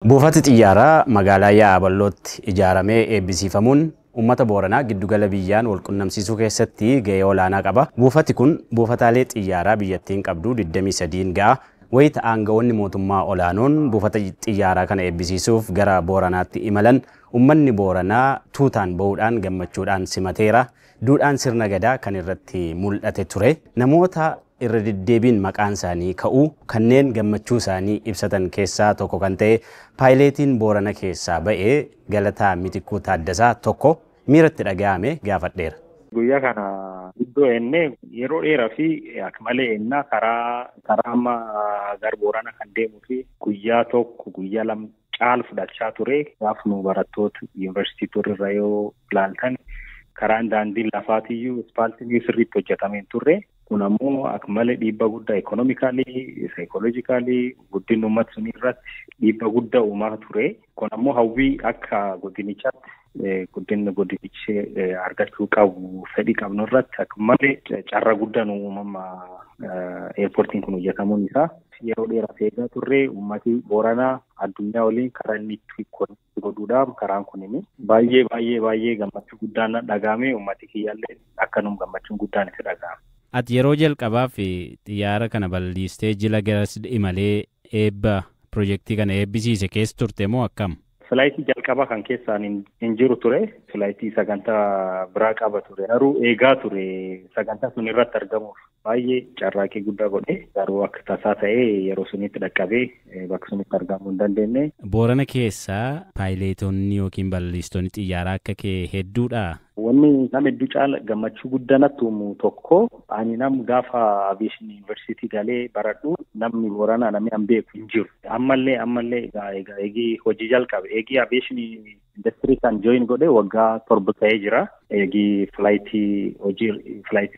Buufati xiyyaaraa magaalaa Yaaballootti ijaaramee eebbisiifamuun uummata Booranaa giddugala biyyaan wal qunnamsiisuu keessatti gahee olaanaa qaba. Buufati kun buufataalee xiyyaaraa biyyattiin qabdu 23 ga'a. Wayita aangawoonni mootummaa olaanoon buufata xiyyaaraa kana eebbisiisuuf gara Booranaatti imalan uummanni Booranaa tuutaan bahuudhaan gammachuudhaan simateera. Duudhaan sirna gadaa kan irratti mul'ate ture. Namoota irra deddeebiin maqaan isaanii ka'uu kanneen gammachuu isaanii ibsatan keessaa tokko kan ta'e paayileetiin Boorana keessaa ba'ee Galataa Mitikuu Taaddasaa tokko miiratti dhaga'ame gaafadheera. Guyyaa kana iddoo enne yeroo dheeraa fi akka malee ennaa karaa amma gara Boorana kan deemuu fi guyyaa tokko guyyaa lama caal fudhachaa ture. Gaaf nu barattoota yuunivarsiitii turre yoo ilaaltan karaan daandii lafaatiyyuu ispaaltiin sirriitti hojjetameen turre. Kun ammoo akka malee dhiibbaa guddaa ekonomikaalii, saayikooloojikaalii guddina uummata sunii irratti dhiibbaa guddaa uumaa ture. Kun ammoo hawwii akka godinichaatti guddina godinichi argachuu qabu fedhii qabnu irratti akka malee carraa guddaan uumama eerpoortiin kun hojjetamuun isaa. Yeroo dheeraa eegaa turre uummati Booranaa addunyaa waliin karaa inni itti godhuudhaaf karaan kunimi baay'ee gammachuu guddaan dhagahame uummati kiyyaallee akkanum gammachuun guddaan itti dhagahame. Ati yeroo jalqabaaf xiyyaara kana bal'istee jila garas imalee eebba piroojeektii kana eebbisiise keessa turte moo akkam? Filaayitii jalqabaa kan keessaan hin jiru ture. Filaayitii sagantaa biraa qaba ture. Garuu eegaa ture sagantaa sun irratti argamuuf baay'ee carraaqii guddaa godhe. Garuu akka tasaa ta'ee yeroo sunitti dhaqqabee bakka sunitti argamuu hin dandeenye. Boorana keessaa paayileetonni yookiin balaliistonni xiyyaaraa akka kee hedduudha. Wanni nama hedduu caala gammachuu guddaa natti uumu tokko ani nam gaafa aviation university galee baradhu namni Booranaa namni an beeku hin jiru. Ammallee egaa hojii jalqabe eegi aviation industry kan join godhe waggaa 7 ta'ee jira. Eegi flightii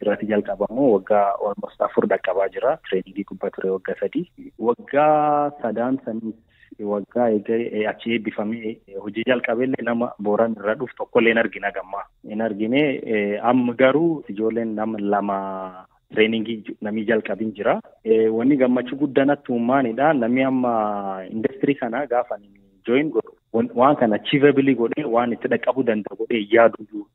irratti jalqabamu waggaa almost 4 dhaqqabaa jira. Trainingii gubbaa ture waggaa 3. Waggaa 3 sanii waggaa achi eebbifamee hojii jalqabeellee nama Booran irra dhufu tokkollee hin argina gammaa. Hin argine amma garuu ijoolleen nama lama treeningii namni jalqabin jira. Wanni gammachuu guddaa natti uumaanidha. Namni amma industirii kana gaafa join godhu waan kana achievably godhee waan itti dhaqqabuu danda'u godhee yaadu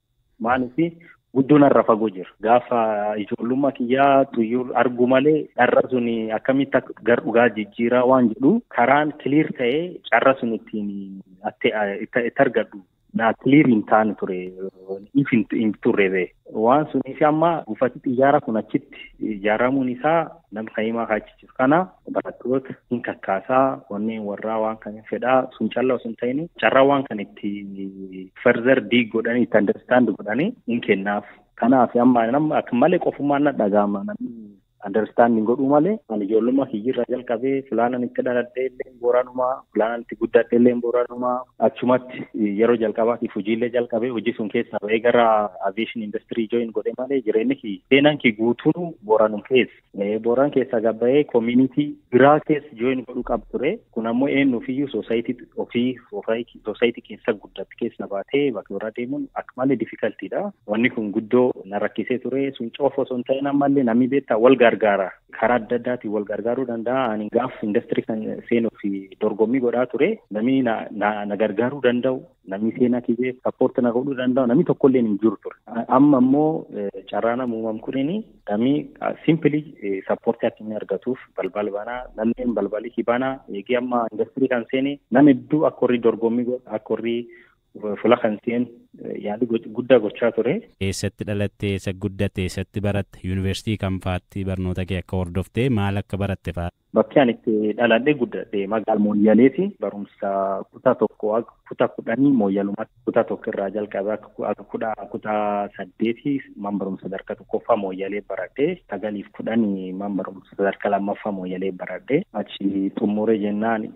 maaliif guddoon irra fagoo jira. Gaafa ijoollummaa kiyyaa tuyyuu argu malee carra sun akkamitti gara dhugaa jijjiiraa waan jedhu karaan kiliir ta'ee carra sun ittiin itti argadhu kiliir hin taane ture hin turre. Waan sunis amma buufati xiyyaara kun achitti ijaaramuun isaa nama himaa kaachisu. Kana barattoota hin kakkaasaa wanneen warraa waan kan fedhaa sun callaa osoo hin ta'in carraa waan kan itti further dig godhanii itti understand godhanii hin kennaaf. Kanaaf amma nama akka malee qofummaan na dhagahama namni understanding godhuu malee ani ijoollummaa kiyyirraa jalqabee filaanan itti dhaladhee illee Booranumaa filaanan itti guddadhee illee Booranumaa achumatti yeroo jalqabaatiif hojiillee jalqabee hojii sun keessaa ba'ee gara aviation industry join godhe malee jireenyi seenaan kii guutuun Booranum keessa. Booran keessa gabba'ee community biraa keessa join godhuu qabu ture. Kun ammoo eenyuufiyyuu society keessa guddatti keessa baatee bakka biraa deemuun akka malee difficultiidha. Wanni kun guddoo na rakkisee ture sun coofa osoo hin ta'in ammallee namni beektaa wal gargaara. Karaa adda addaatiin wal gargaaruu danda'a. Ani gaaf industirii kan seenuu fi dorgommii godhaa ture. Namni na gargaaruu danda'u, namni seenaa kiyee sappoortii na godhuu danda'u, namni tokkollee hin jiru ture. Amma immoo carraa nama uumamu kunini namni simply sappoortii akka inni argatuuf balbal banaa, namni balbalii hibanaa eegee amma industirii kan seene nama hedduu akka horii dorgommii godha, akka horii fuula kan seen yaali guddaa gochaa ture. Eessatti dhalattee, eessa guddatte, eessatti baratte, yuunivarsiitii kam faatti barnoota kee akka hordoftee maal akka baratte fa'a? Bakki ani itti dhaladhee guddadhe magaalaa Mooyyaleeti. Barumsa kutaa tokko kutaa 10 Mooyyalumatti kutaa tokko irraa jalqabee kutaa 8 man barumsa sadarkaa tokkoffaa Mooyyalee baradhee 9-10 man barumsa sadarkaa lammaffaa Mooyyalee baradhee achi xumuree jennaan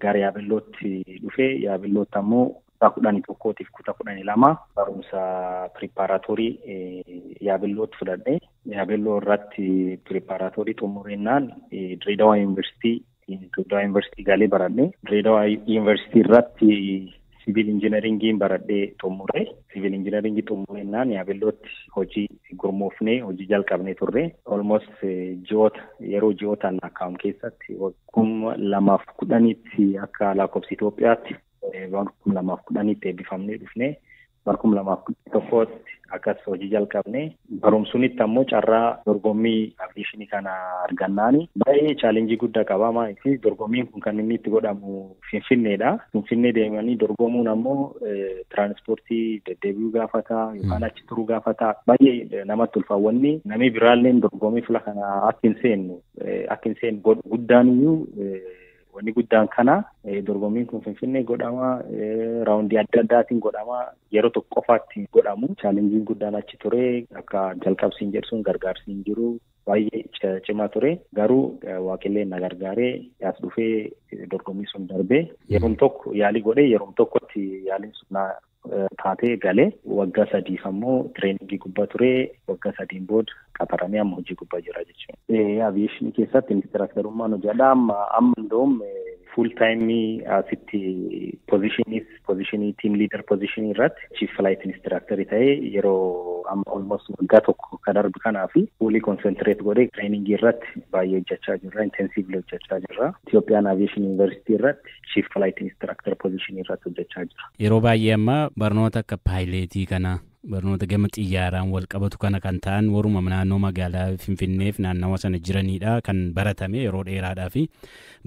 gara Yaabellootti dhufee Yaabellootti ammoo kutaa 11tiif kutaa 12 barumsa preparaatorii Yaabellootti fudhadhee Yaabelloo irratti preparaatorii xumurennaan Dirreedawaa Yuunivarsiitii galee baradhee Dirreedawaa Yuunivarsiitii irratti civil engineering baradhee xumure. Civil engineering xumurennaan yaabellootti hojii gurmoofnee hojii jalqabnee turre. Almost yeroo ji'ootaan lakkaa'amu keessatti 2010tti akka lakkoofsa Itoophiyaatti 2010tti eebbifamnee dhufnee 2011tti akkas hojii jalqabnee barumsunitti ammoo carraa dorgommii aviyeeshinii kana argannaani baay'ee chaalenjii guddaa qaba. Maaliif dorgommiin kun kan inni itti godhamu Finfinneedha. Finfinnee deemanii dorgomuun ammoo tiraanspoortii deddeebi'uu gaafata yookaan achi turuu gaafata. Baay'ee namatti ulfaawwanni namni biraalleen dorgommii fula kana akka hin seenne guddaan iyyuu wanni guddaan kana dorgommiin kun Finfinnee godhama raawundii adda addaatiin godhama yeroo tokko qofaatti godhamu. Chaalenjiin guddaan achi ture akka jalqabsiin jedhuun gargaarsiin jiru baay'ee cimaa ture. Garuu waaqilleen na gargaaree yaas dhufee dorgommii sun darbee yeroon tokko yaalii godhee yeroon tokkotti yaaliin sun taatee galee waggaa 3 ammoo tireeningii gubbaa ture. Waggaa 3 booda qaxaramee amma hojii gubbaa jira jechuudha. Aviyeeshinii keessatti instructorummaan hojjedha. Amma ndoom full time asitti positionii team leader positionii irratti chief flight instructor ta'ee yeroo amma almost waggaa tokko kan darbe kanaaf fully concentrate godhee training irratti baay'ee hojjechaa jirra. Intensively hojjechaa jirra. Ethiopian Aviation University irratti chief flight instructor positionii irratti hojjechaa jira. Yeroo baay'ee amma barnoota akka paayileetii kana barnoota gama xiyyaaraan wal qabatu kana kan ta'an waruma naannoo magaalaa Finfinneef naannawa sana jiranidha kan baratame yeroo dheeraadhaa fi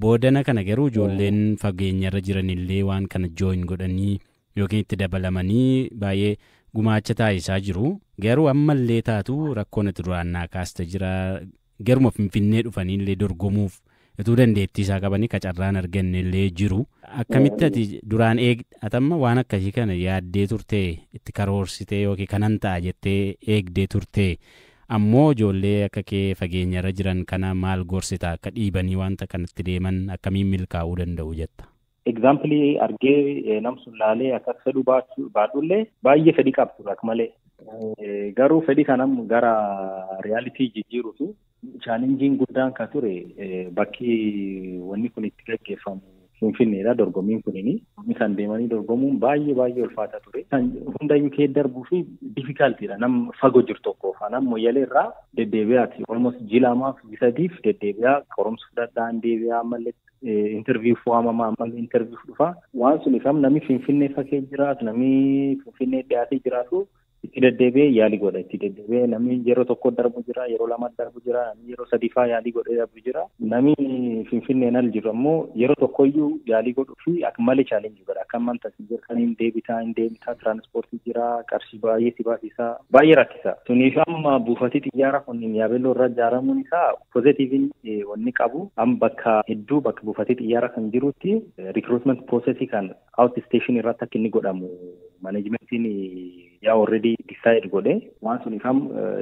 boodana kana garuu ijoolleen fageenyarra jiranillee waan kana join godhanii yookiin itti dabalamanii baay'ee gumaacha taasisaa jiru. Garuu ammallee taatu rakkoon itti duraan kaasta jira. Garuma Finfinnee dhufaniillee dorgomuuf utuu dandeettii isaa qabanii qacarraan argannellee jiru. Akkamitti ati duraan atamma waan akkasii kana yaaddee turtee itti karoorsitee yookiin kanan ta'a jettee eegdee turtee ammoo ijoollee akka kee fageenyarra jiran kana maal gorsita akka dhiibanii wanta kanatti deeman akkamiin milkaa'uu danda'u jetta? Example argee namsun laalee akka fedhu baadhullee baay'ee fedhii qabdu akka malee. Garuu fedhii kanam gara realitii jijjiiruutu chaalenjiin guddaan ka ture bakki wanni kun itti gaggeeffamu Finfinneedha. Dorgommiin kunini kan deemanii dorgomuun baay'ee ulfaata ture. Kan hundayyuu kee darbuu fi difficultiidha. Nam fagoo jiru tokkoof nam moyyalee irraa deddeebi'aati. Almost jilamaaf bisadiif deddeebi'aa qoromsa fudhadhaan deebi'aa ammallee interview waamamaa ammallee interview dhufa. Waan sun ifam namni Finfinnee fakee jiraatu namni Finfinnee dhiyaatee jiraatu itti deddeebi'ee yaalii godha. Itti deddeebi'ee namni yeroo tokko darbu jira, yeroo lama darbu jira, namni yeroo sadiifaa yaalii godhee darbu jira. Namni Finfinneen al jiru ammoo yeroo tokkoyyuu yaalii godhuu fi akka malee chaalenjii godha. Akka amman taasisu jirkaniin deebitaa tiraanspoortii jira, qarshii baay'ee si baasisaa baay'ee rakkisa. Suniif amma buufatii xiyyaara kunniin yaabelloo irra ijaaramuun isaa pozitiiviin wanni qabu. Amma bakka hedduu bakka buufatii xiyyaara kan jirutti recruitment processii kan out station irratti akka inni godhamu managementiin yaa already decide godhe. Waan suniif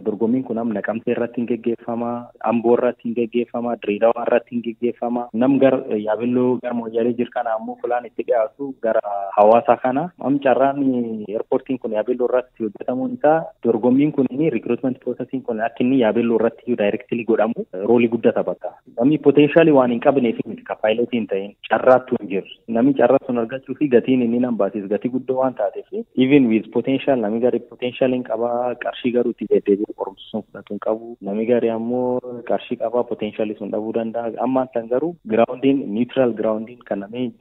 dorgommiin kun Naqamtee irratti hin geggeeffama, Amboo irratti hin geggeeffama, Dirreedawaa irratti hin geggeeffama. Nam gar yaabelloo gar Moyyalee jiru kana ammoo fulaan itti dhiyaatu gara Hawaasaa kana. Carraan airportiin kun yaabelloo irratti hojjetamuun isaa dorgommiin kun recruitment processiin kun akka inni yaabelloo irratti directly godhamu roolii guddaa taphata. Namni potentially waan hin qabneef miti ka paayileetiin ta'in carraattu hin jiru. Namni carraa sun argachuu fi gatiin inni nan baasis gatii guddoo waan taateef even with potential namni gari potential hin qaba qarshii garuu itti deddeebi'u qorumsa sun fudhatu hin qabu. Namni gari ammoo qarshii qaba potential sun dhabuu danda'a. Ammaan tan garuu groundiin neutral groundiin kan namni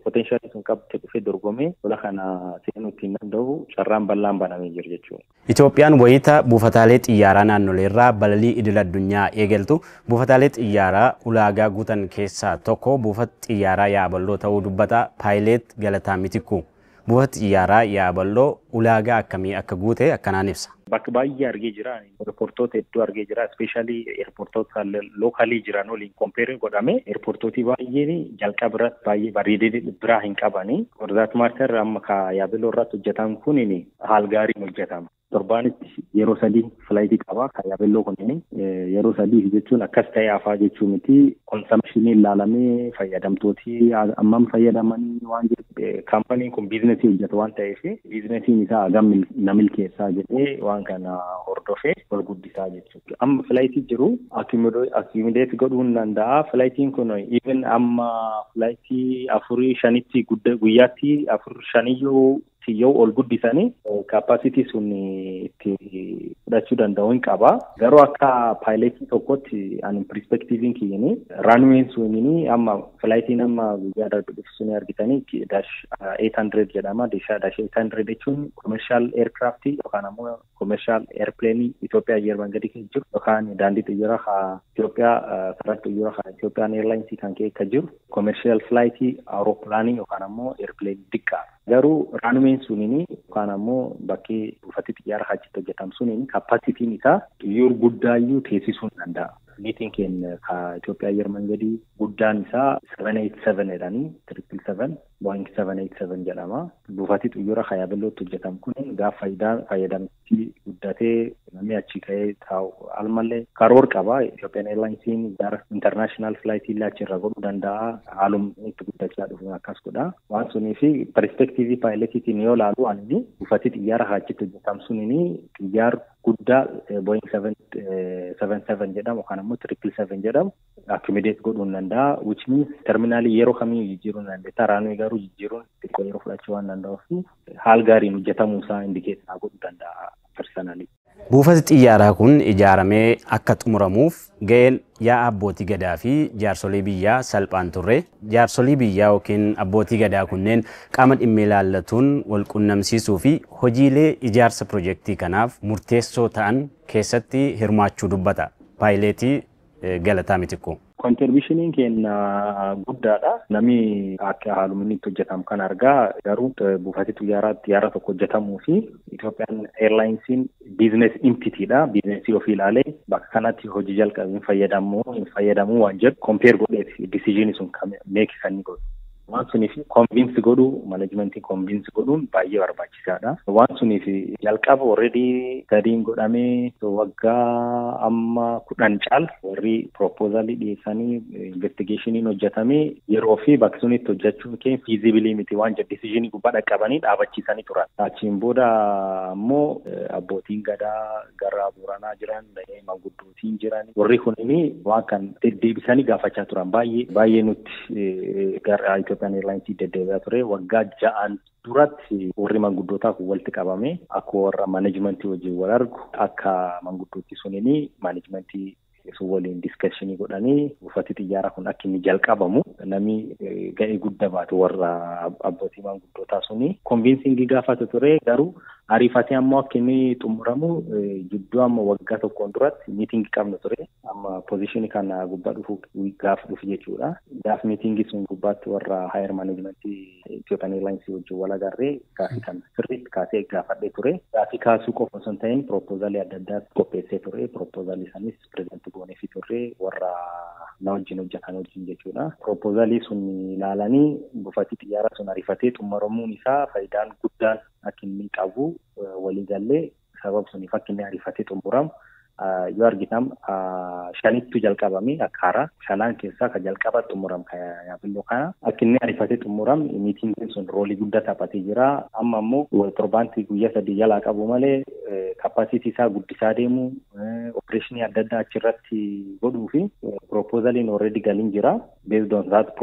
potential sun qabte dhufee dorgomee lola kana seenuu ittiin danda'u carraan bal'aan banamee jiru jechuudha. Itoophiyaan wayita buufataalee xiyyaaraa naannolee irraa balalii idil addunyaa eegaltu buufataalee xiyyaaraa ulaagaa guutan keessaa tokko buufata xiyyaaraa yaaballoo ta'uu dubbata Paayileet Galataa Mitikuu. Buufata xiyyaaraa yaaballoo ulaagaa akkamii akka guute akkanaan ibsa. Bakka baay'ee argee jira. Airportoota hedduu argee jira. Especially airportoota locally jiran waliin compare godhame. Airportooti baay'een jalqaba irratti baay'ee bareedee biraa hin qabani. For that matter amma ka yaabelloo irratti hojjetan kunini haal gaariin hojjetama. torbaanitti yeroo sadii filaayitii qaba. Yaabelloo kunneen yeroo sadii jechuun akkas ta'ee hafaa jechuu miti. Konsamshinii ilaalamee fayyadamtooti ammam fayyadamanii waan jedhu kaampaniin kun biizinasii hojjeta waan ta'eef biizinasiin isaa hagam na milkeessaa jedhee waan kana hordofee wal guddisaa jechuudha. Amma filaayitii jiru akimideet godhuun danda'a. Filaayitiin kun even amma filaayitii 4-5 guyyaatti 4-5 yoo ol guddisanii kaapasitii sun itti fudhachuu danda'u hin qaba. Garuu akka paayileetii tokkotti ani perspektiiviin kiyyanii raanwee'n sunii amma filaayitiin amma guyyaa darbe dhufsuni argitanii dash 800 jedhama. Dash 800 jechuun commercial aircraft yookaan ammoo commercial airplane Itoophiyaa ayyar mangadii keessa jiru yookaan daandii xiyyaara Itoophiyaa karaa xiyyaara Ethiopian Airlines kan keessa jiru commercial flight aeroplane yookaan ammoo airplane xiqqaa. Garuu raanwee'n sunii yookaan ammoo bakki buufata xiyyaara achitti hojjetamu sunii kaapasitiin isaa xiyyaara guddaayyuu teessisuu danda'a. Miitiin keenya Itoophiyaa ayyar mangadii guddaan isaa 787 jedhanii 777 Boeing 787 jedhama. Buufati xiyyaara yaabellootti hojjetamu kun gaafa fayyadamtii guddatee namni achi ka'ee taa'u almallee karoora qaba. Ethiopian Airlinesiin gara international flight illee achirra godhuu danda'a. Haaluma itti guddachaa dhufu akkas godha. Waan suniif perspektiivii paayileetiitiin yoo ilaalu ani buufati xiyyaara achitti hojjetamu sunii xiyyaara guddaa Boeing 777 jedhamu yookaan ammoo 777 jedhamu akimideet godhuun danda'a. Which means terminaalii yeroo kamiyyuu jijjiiruu dandeetta. Raanwee garuu jijjiiruun xiqqoo yeroo fudhachuu waan danda'uuf haal gaariin hojjetamuu isaa indikeetaa godhuu danda'a personally. Buufati xiyyaaraa kun ijaaramee akka xumuramuuf ga'een yaa abbootii gadaa fi jaarsolii biyyaa salphaan turre. Jaarsolii biyyaa yookiin abbootii gadaa kunneen qaama dhimma ilaallatuun wal qunnamsiisuu fi hojiilee ijaarsa piroojeektii kanaaf murteessoo ta'an keessatti hirmaachuu dubbata. Paayileetii Galataa Mitikkuu. Kontribushiniin keenya guddaadha. Namni akka haaluma inni itti hojjetamu kan argaa. Garuu buufati xiyyaara tokko hojjetamuu fi Ethiopian Airlinesiin business entityidha. Businessii ofii ilaalee bakka kanatti hojii jalqabee fayyadamuu waan jedhu compare godheef decision sun meekisanii godhu. Waan suniif convince godhu managementiin convince godhuun baay'ee barbaachisaadha. Waan suniif jalqaba already gadiin godhamee waggaa amma 10 caala warri proposal dhiyeessanii investigationiin hojjetamee yeroo fi bakka sunitti hojjechuun keenya feasibility miti waan jedhu decision gubbaa dhaqqabanii dhaabachiisanii turan. Achiin booda ammoo abbootiin gadaa gara Booranaa jiran manguddootiin jiran warri kunii waan kan deebisanii gaafachaa turan baay'ee nutti gara Ethiopian Airlines deddeebi'aa ture. Waggaa 6 duratti warri manguddootaa kun walitti qabame akka warra managementii wajjin wal argu akka manguddootti sunini managementii sun waliin discussionii godhanii buufati xiyyaara kun akka inni jalqabamu namni ga'ee guddaa baatu warra abbootii manguddootaa suni convincing gaafatu ture. Garuu ariifatee ammoo akka inni xumuramu jidduu amma waggaa tokkoon duratti meeting qabna ture. Amma position kana gubbaa dhufu gaafa dhufu jechuudha. Gaaf meeting sun gubbaatti warra higher management Ethiopian Airlines wajjin wal agarree gaafii kan sirriitti kaasee gaafadhee ture. Gaafii kaasuu qofa osoo hin ta'in proposaalii adda addaa qopheessee ture. Proposaalii sanis pireezidenti goonee fi turre warra na wajjin hojjetan wajjin jechuudha. Proposaalii sun ilaalanii buufati xiyyaara sun ariifatee xumuramuun isaa faayidaan guddaan akka inni qabu waliigallee sababa suniif akka inni ariifatee xumuramu yoo argitan 5tu jalqabame akka haaraa 5 keessaa ka jalqaba xumuram ka yaabelloo kana akka inni ariifatee xumuram miitingiin sun roolii guddaa taphatee jira. Amma ammoo torbaanti guyyaa 3 jalaa qabu malee kapasitii isaa guddisaa deemu opereeshinii adda addaa achirratti godhuu fi propoosaliin already galiin jira. Based on that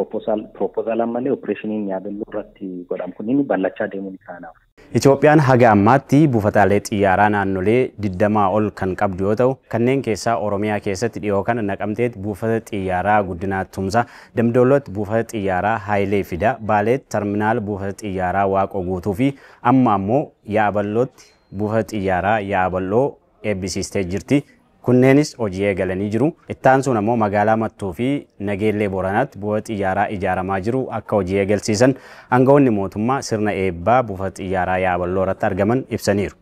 proposal ammallee opereeshiniin yaabelloo irratti godhamu kun bal'achaa deemuun isaanaaf. Itoophiyaan haga ammaatti buufataalee xiyyaaraa naannolee 20 ol kan qabdu yoo ta'u kanneen keessaa Oromiyaa keessatti dhiyoo kana Naqamteetti buufata xiyyaaraa Guddinaa Tumsaa, Damdoolootti buufata xiyyaaraa Haayilee Fidaa, Baaleetti terminaal buufata xiyyaaraa Waaqoo Guutuu fi amma ammoo Yaaballootti buufata xiyyaaraa Yaaballoo eebbisiistee jirti. Kunneenis hojii eegalanii jiru. Ittaan sun ammoo magaalaa Mattuu fi Nageellee Booranaatti buufata xiyyaaraa ijaaramaa jiru akka hojii eegalsiisan aangawoonni mootummaa sirna eebbaa buufata xiyyaaraa Yaaballoo irratti argaman ibsaniiru.